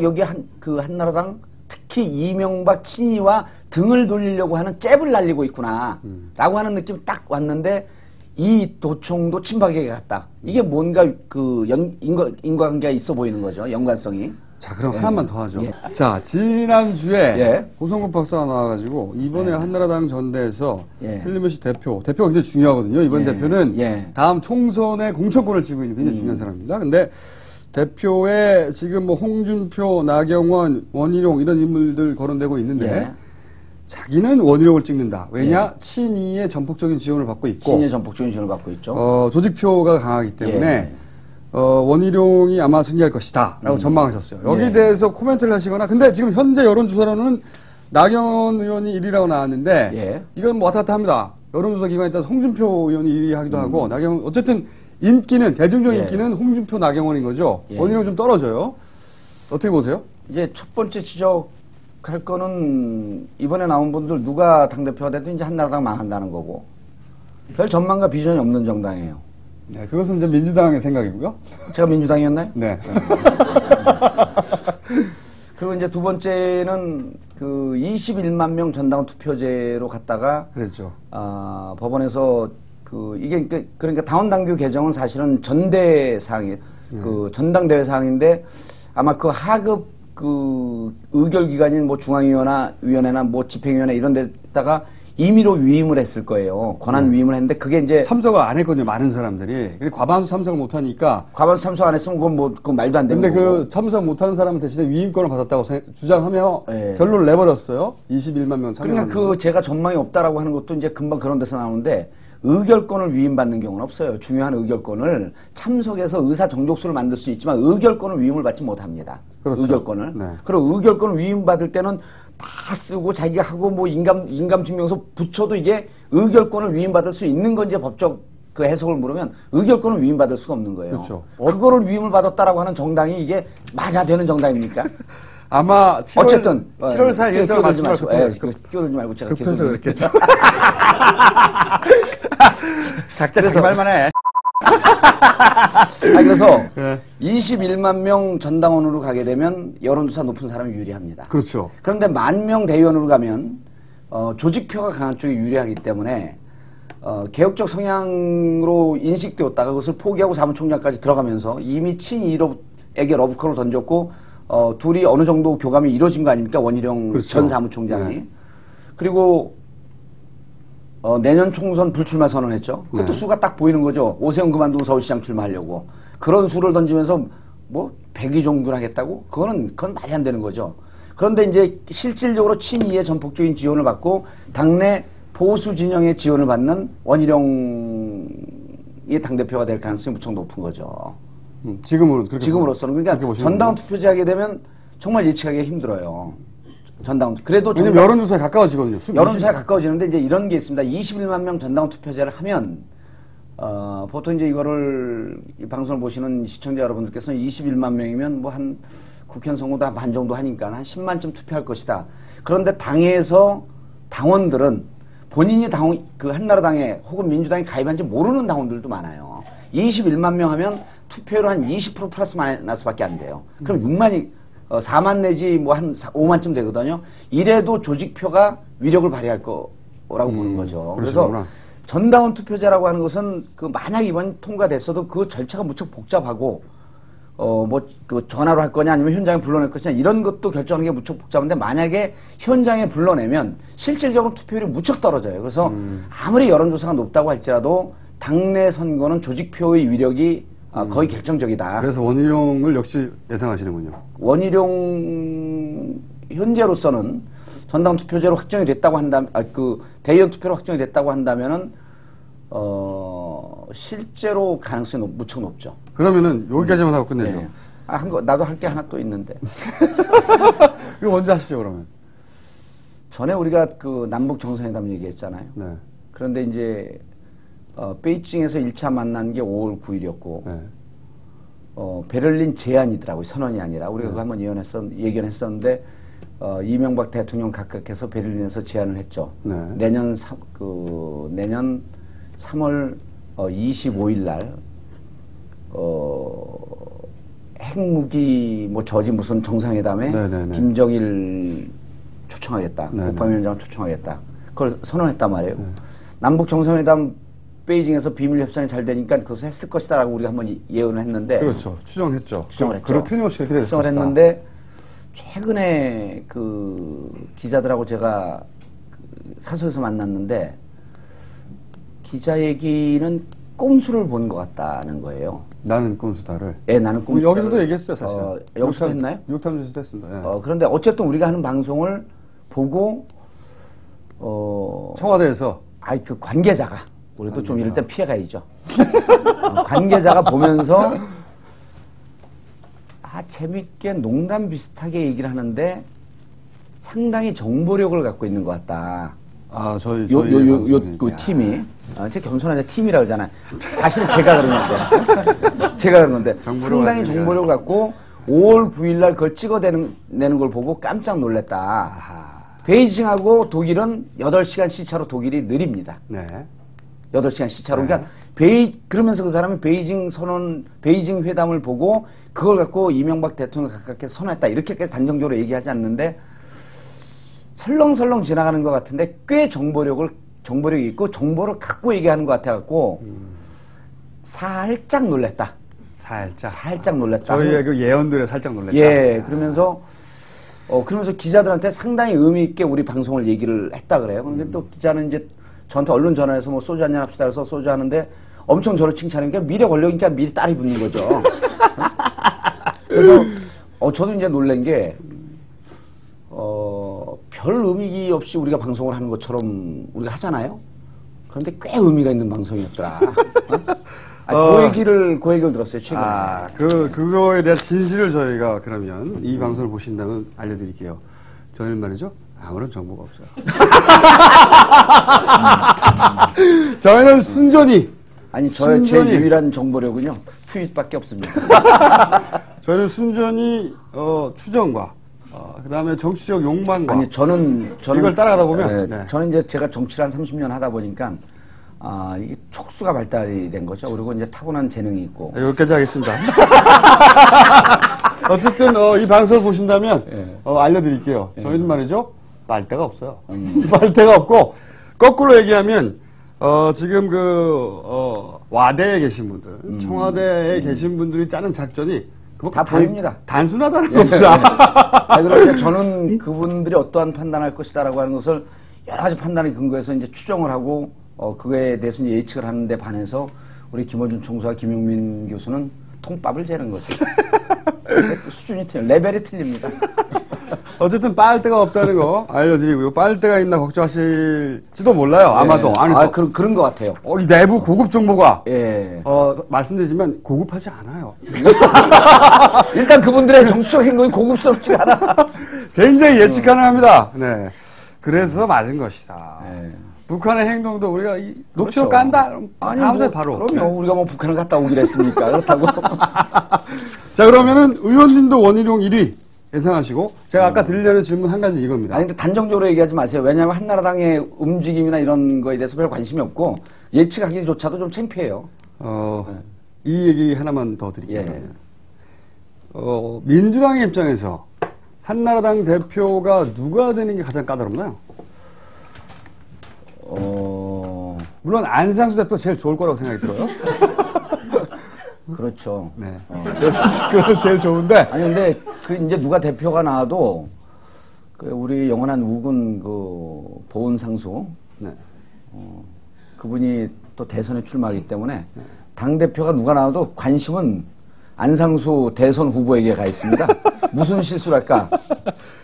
여기 한나라당 특히 이명박 친이와 등을 돌리려고 하는 잽을 날리고 있구나 라고 하는 느낌이 딱 왔는데 이 도청도 친박에게 갔다. 이게 뭔가 인과관계가 있어 보이는 거죠. 연관성이. 자, 그럼 하나만 더 하죠. 자, 지난주에 고성국 박사가 나와가지고 이번에 한나라당 전대에서 틀림없이 대표가 굉장히 중요하거든요. 이번 대표는 다음 총선에 공천권을 쥐고 있는 굉장히 중요한 사람입니다. 근데 대표에 지금 뭐 홍준표, 나경원, 원희룡 이런 인물들 거론되고 있는데 자기는 원희룡을 찍는다. 왜냐? 친이의 전폭적인 지원을 받고 있고 친이의 전폭적인 지원을 받고 있죠. 조직표가 강하기 때문에 원희룡이 아마 승리할 것이다 라고 전망하셨어요. 여기에 대해서 코멘트를 하시거나 근데 지금 현재 여론조사로는 나경원 의원이 1위라고 나왔는데 이건 뭐 왔다 갔다 합니다. 여론조사 기관에 따라서 홍준표 의원이 1위 하기도 하고 나경원 어쨌든 대중적 인기는 홍준표, 나경원인 거죠. 원희룡 좀 떨어져요. 어떻게 보세요? 이제 첫 번째 지적할 거는 이번에 나온 분들 누가 당대표가 돼도 이제 한나라당 망한다는 거고 별 전망과 비전이 없는 정당이에요. 네, 그것은 이제 민주당의 생각이고요. 제가 민주당이었나요? 네. 그리고 이제 두 번째는 21만 명 전당 투표제로 갔다가 그랬죠. 법원에서 이게 그러니까 당원 당규 개정은 사실은 전대 사항이 전당대회 사항인데 아마 하급 의결 기관인 뭐 중앙위원회나 뭐 집행위원회 이런 데다가 임의로 위임을 했을 거예요. 권한 위임을 했는데 그게 이제 참석을 안 했거든요. 많은 사람들이. 과반수 참석을 못 하니까. 과반수 참석 안 했으면 그건 말도 안 되는 거고. 근데 참석 못 하는 사람 대신에 위임권을 받았다고 주장하며 결론을 내버렸어요. 21만 명 참여하는. 그러니까 제가 전망이 없다라고 하는 것도 이제 금방 그런 데서 나오는데 의결권을 위임받는 경우는 없어요. 중요한 의결권을 참석해서 의사 정족수를 만들 수 있지만 의결권을 위임을 받지 못합니다. 그렇죠. 의결권을. 그리고 의결권을 위임받을 때는 다 쓰고 자기가 하고 뭐 인감증명서 붙여도 이게 의결권을 위임받을 수 있는 건지 법적 해석을 물으면 의결권을 위임받을 수가 없는 거예요. 그렇죠. 그거를 위임을 받았다라고 하는 정당이 이게 말이 되는 정당입니까? 아마 7월, 어쨌든 7월 4일 일정을 맞추지 말고 끼어들지 말고 제가 급해서 그랬겠죠. 각자 자기 말만 해. 그래서 21만 명 전당원으로 가게 되면 여론조사 높은 사람이 유리합니다. 그렇죠. 그런데 10,000명 대의원으로 가면 조직표가 강한 쪽이 유리하기 때문에 개혁적 성향으로 인식되었다가 그것을 포기하고 사무총장까지 들어가면서 이미 친이롭에게 러브콜을 던졌고 둘이 어느 정도 교감이 이루어진 거 아닙니까? 원희룡 그렇죠. 전 사무총장이. 네. 그리고 내년 총선 불출마 선언했죠. 그것도 수가 딱 보이는 거죠. 오세훈 그만두고 서울시장 출마하려고. 그런 수를 던지면서 뭐 백의종군 하겠다고? 그건 말이 안 되는 거죠. 그런데 이제 실질적으로 친이의 전폭적인 지원을 받고 당내 보수 진영의 지원을 받는 원희룡이 당대표가 될 가능성이 무척 높은 거죠. 지금으로서는. 그러니까 전당원 투표제 하게 되면 정말 예측하기가 힘들어요. 전당원. 그래도 왜냐면 여론조사에 가까워지거든요. 여론조사에 가까워지는데 이제 이런 게 있습니다. 21만 명 전당원 투표제를 하면 보통 이제 이거를 이 방송을 보시는 시청자 여러분들께서는 21만 명이면 뭐 한 국회의원 선거도 한 반 정도 하니까 한 10만쯤 투표할 것이다. 그런데 당에서 당원들은 본인이 그 한나라당에 혹은 민주당에 가입한지 모르는 당원들도 많아요. 21만 명 하면 투표율 한 20% 플러스 마이너스밖에 안 돼요. 그럼 4만 내지 뭐 한 5만쯤 되거든요. 이래도 조직표가 위력을 발휘할 거라고 보는 거죠. 그러시구나. 그래서 전당원 투표제라고 하는 것은 만약 이번 통과됐어도 그 절차가 무척 복잡하고 전화로 할 거냐 아니면 현장에 불러낼 것이냐 이런 것도 결정하는 게 무척 복잡한데 만약에 현장에 불러내면 실질적으로 투표율이 무척 떨어져요. 그래서 아무리 여론조사가 높다고 할지라도 당내 선거는 조직표의 위력이 거의 결정적이다. 그래서 원희룡을 역시 예상하시는군요. 원희룡 현재로서는 전당 투표제로 확정이 됐다고 한다면, 대의원 투표로 확정이 됐다고 한다면은 실제로 가능성이 무척 높죠. 그러면은 여기까지만 하고 끝내죠. 네. 나도 할 게 하나 또 있는데. 이거 먼저 하시죠 그러면. 전에 우리가 남북 정상회담 얘기했잖아요. 네. 그런데 이제 베이징에서 1차 만난 게 5월 9일이었고 네. 베를린 제안이더라고요. 선언이 아니라. 우리가 그거 한번 예견했었는데 이명박 대통령 각각해서 베를린에서 제안을 했죠. 네. 내년 3월 25일 날 핵무기 저지 무슨 정상회담에 네네네. 김정일 초청하겠다. 네네. 국방위원장을 초청하겠다. 그걸 선언했단 말이에요. 네. 남북 정상회담 베이징에서 비밀 협상이 잘 되니까 그것을 했을 것이다라고 우리가 한번 예언을 했는데. 그렇죠. 추정했죠. 추정을 했죠. 그리고 틀림없이 그렇게 추정을 했는데 최근에 기자들하고 제가 사석에서 만났는데 기자 얘기는 꼼수를 본 것 같다는 거예요. 나는 꼼수다를. 네, 나는 꼼수다. 여기서도 얘기했어요, 사실. 여기서도 했나요? 뉴욕타임즈에서도 했습니다. 예. 그런데 어쨌든 우리가 하는 방송을 보고 청와대에서 관계자가 우리도 좀 이럴 땐 피해가야죠. 관계자가 보면서 재밌게 농담 비슷하게 얘기를 하는데 상당히 정보력을 갖고 있는 것 같다. 저희 그 팀이 제가 겸손하게 팀이라고 그러잖아요. 사실은 제가 그러는데 상당히 정보력을 갖고 5월 9일 날 그걸 찍어내는 걸 보고 깜짝 놀랐다. 아하. 베이징하고 독일은 8시간 시차로 독일이 느립니다. 네. 8시간 시차로. 네. 그러니까 그러면서 그 사람이 베이징 회담을 보고 그걸 갖고 이명박 대통령 가깝게 선언했다. 이렇게까지 단정적으로 얘기하지 않는데 설렁설렁 지나가는 것 같은데 꽤 정보력이 있고 정보를 갖고 얘기하는 것 같아갖고 살짝 놀랬다. 살짝 놀랬다. 저희의 그 예언들에 살짝 놀랬다. 예, 그러면서 기자들한테 상당히 의미 있게 우리 방송을 얘기를 했다 그래요. 그런데 또 기자는 이제 저한테 얼른 전화해서 소주 한잔 합시다 해서 소주 하는데 엄청 저를 칭찬하니까 미래 권력이니까 미리 딸이 붙는 거죠. 그래서 저도 이제 놀란 게 별 의미 없이 우리가 방송을 하는 것처럼 우리가 하잖아요. 그런데 꽤 의미가 있는 방송이었더라. 그 얘기를 들었어요, 최근에. 그거에 대한 진실을 저희가 그러면 이 방송을 보신다면 알려드릴게요. 저희는 말이죠. 아무런 정보가 없어요. 저희는 순전히. 제 유일한 정보력은요, 트윗밖에 없습니다. 저희는 순전히, 추정과, 그 다음에 정치적 욕망과. 저는 이걸 따라가다 보면. 저는 이제 제가 정치를 한 30년 하다 보니까, 이게 촉수가 발달이 된 거죠. 그리고 이제 타고난 재능이 있고. 네, 여기까지 하겠습니다. 어쨌든 이 방송을 보신다면 알려드릴게요. 저희는 말이죠. 빨대가 없어요. 빨대가 없고 거꾸로 얘기하면 지금 와대에 계신 분들, 청와대에 계신 분들이 짜는 작전이 다 보입니다. 단순하다는 겁니다. 그러니까 저는 그분들이 어떠한 판단할 것이다라고 하는 것을 여러 가지 판단에 근거해서 이제 추정을 하고 그거에 대해서 이제 예측을 하는데 반해서 우리 김어준 총수와 김용민 교수는 통밥을 재는 거죠. 수준이 레벨이 틀립니다. 어쨌든 빨대가 없다는 거 알려드리고요. 빨대가 있나 걱정하실지도 몰라요. 아마도 안에서. 그런 것 같아요. 이 내부 고급 정보가 예. 말씀드리지만 고급하지 않아요. 일단 그분들의 정치적 행동이 고급스럽지가 않아. 굉장히 예측 가능합니다. 네. 그래서 맞은 것이다. 네. 북한의 행동도 우리가 녹취록 깐다. 다음 주에 바로. 그럼요. 우리가 뭐 북한을 갔다 오기로 했습니까? 그렇다고. 자, 그러면은 의원님도 원희룡 1위 예상하시고 제가 아까 드리려는 질문 한 가지 이겁니다. 근데 단정적으로 얘기하지 마세요. 왜냐하면 한나라당의 움직임이나 이런 거에 대해서 별 관심이 없고 예측하기조차도 좀 창피해요. 이 얘기 하나만 더 드릴게요. 예. 민주당의 입장에서 한나라당 대표가 누가 되는 게 가장 까다롭나요? 물론 안상수 대표가 제일 좋을 거라고 생각이 들어요. 그렇죠. 네. 그건 제일 좋은데. 아니, 근데 이제 누가 대표가 나와도 우리 영원한 우군 보은상수. 네. 그분이 또 대선에 출마하기 때문에 당대표가 누가 나와도 관심은 안상수 대선 후보에게 가 있습니다. 무슨 실수를 할까?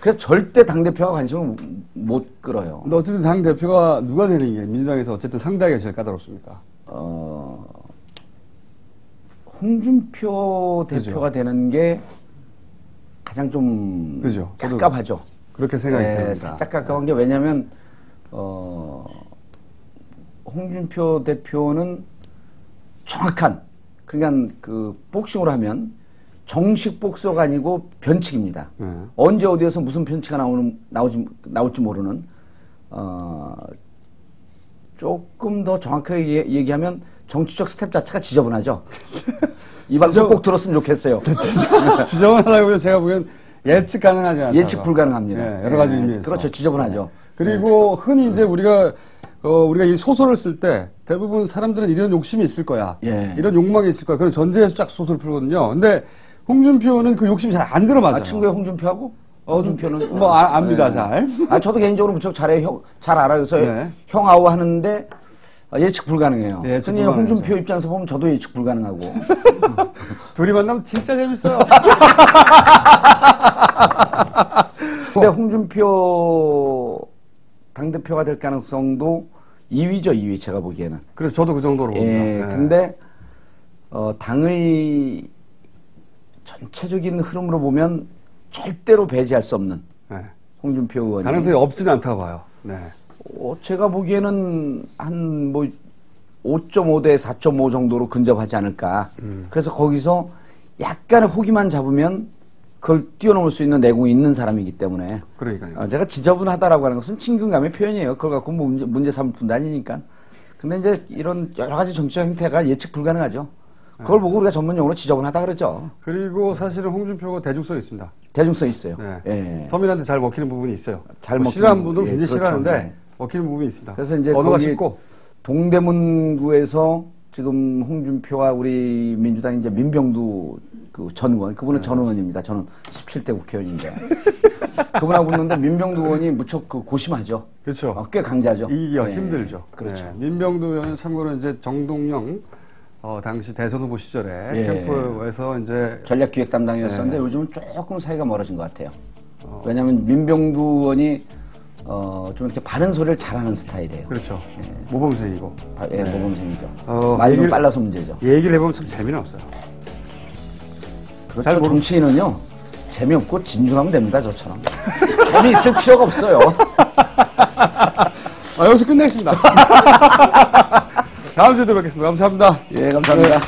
그래서 절대 당대표가 관심을 못 끌어요. 근데 어쨌든 당대표가 누가 되는 게 민주당에서 어쨌든 상대하기가 제일 까다롭습니까? 홍준표 대표가 되는 게 가장 좀 그죠. 깝깝하죠. 그렇게 생각이 듭니다. 살짝 깝깝한 게 왜냐하면 홍준표 대표는 정확한 그러니까 복싱으로 하면 정식 복서가 아니고 변칙입니다. 언제 어디에서 무슨 편치가 나올지 모르는 조금 더 정확하게 얘기하면 정치적 스텝 자체가 지저분하죠. 이 방송 꼭 들었으면 좋겠어요. 지저분하다고 제가 보기엔 예측 가능하지 않다. 예측 불가능합니다. 네, 여러 가지 의미에서. 그렇죠. 지저분하죠. 그리고 흔히 이제 우리가 이 소설을 쓸 때 대부분 사람들은 이런 욕심이 있을 거야. 이런 욕망이 있을 거야. 그런 전제에서 쫙 소설을 풀거든요. 근데 홍준표는 그 욕심이 잘 안 들어맞아요. 친구의 홍준표하고? 홍준표는? 압니다, 잘. 저도 개인적으로 무척 잘해요. 잘 알아요. 그래서 형아우 하는데 예측 불가능해요. 흔히 홍준표 입장에서 보면 저도 예측 불가능하고. 둘이 만나면 진짜 재밌어요. 근데 홍준표 당대표가 될 가능성도 2위죠, 2위, 제가 보기에는. 그래서 저도 그 정도로 봅니다. 근데, 당의 전체적인 흐름으로 보면 절대로 배제할 수 없는 홍준표 의원이. 가능성이 없지는 않다고 봐요. 네. 제가 보기에는 한 5.5대 4.5 정도로 근접하지 않을까. 그래서 거기서 약간의 호기만 잡으면 그걸 뛰어넘을 수 있는 내공이 있는 사람이기 때문에. 그러니까요. 제가 지저분하다라고 하는 것은 친근감의 표현이에요. 그걸 갖고 문제 삼을 뿐도 아니니까. 근데 이제 이런 여러 가지 정치적 행태가 예측 불가능하죠. 그걸 보고 우리가 전문용어로 지저분하다 그러죠. 그리고 사실은 홍준표가 대중성이 있습니다. 대중성이 있어요. 서민한테 잘 먹히는 부분이 있어요. 잘 먹히는 싫어하는 분들은 굉장히 그렇죠. 싫어하는데 먹히는 부분이 있습니다. 그래서 이제 언어가 쉽고 동대문구에서 지금 홍준표와 우리 민주당 이제 민병두 전 의원, 그분은 전 의원입니다. 저는 17대 국회의원인데. 그분하고 붙는데 민병두 의원이 무척 고심하죠. 그렇죠. 꽤 강자죠. 이기가 힘들죠. 그렇죠. 민병두 의원은 참고로 이제 정동영 당시 대선 후보 시절에 캠프에서 이제 전략기획 담당이었었는데 요즘은 조금 사이가 멀어진 것 같아요. 왜냐하면 민병두 의원이 좀 이렇게 바른 소리를 잘하는 스타일이에요. 그렇죠. 모범생이고. 모범생이죠. 말이 좀 빨라서 문제죠. 얘기를 해보면 참 재미는 없어요. 그렇죠. 정치인은요, 재미없고 진중하면 됩니다, 저처럼. 재미있을 필요가 없어요. 여기서 끝내겠습니다. 다음 주에도 뵙겠습니다. 감사합니다. 예, 감사합니다.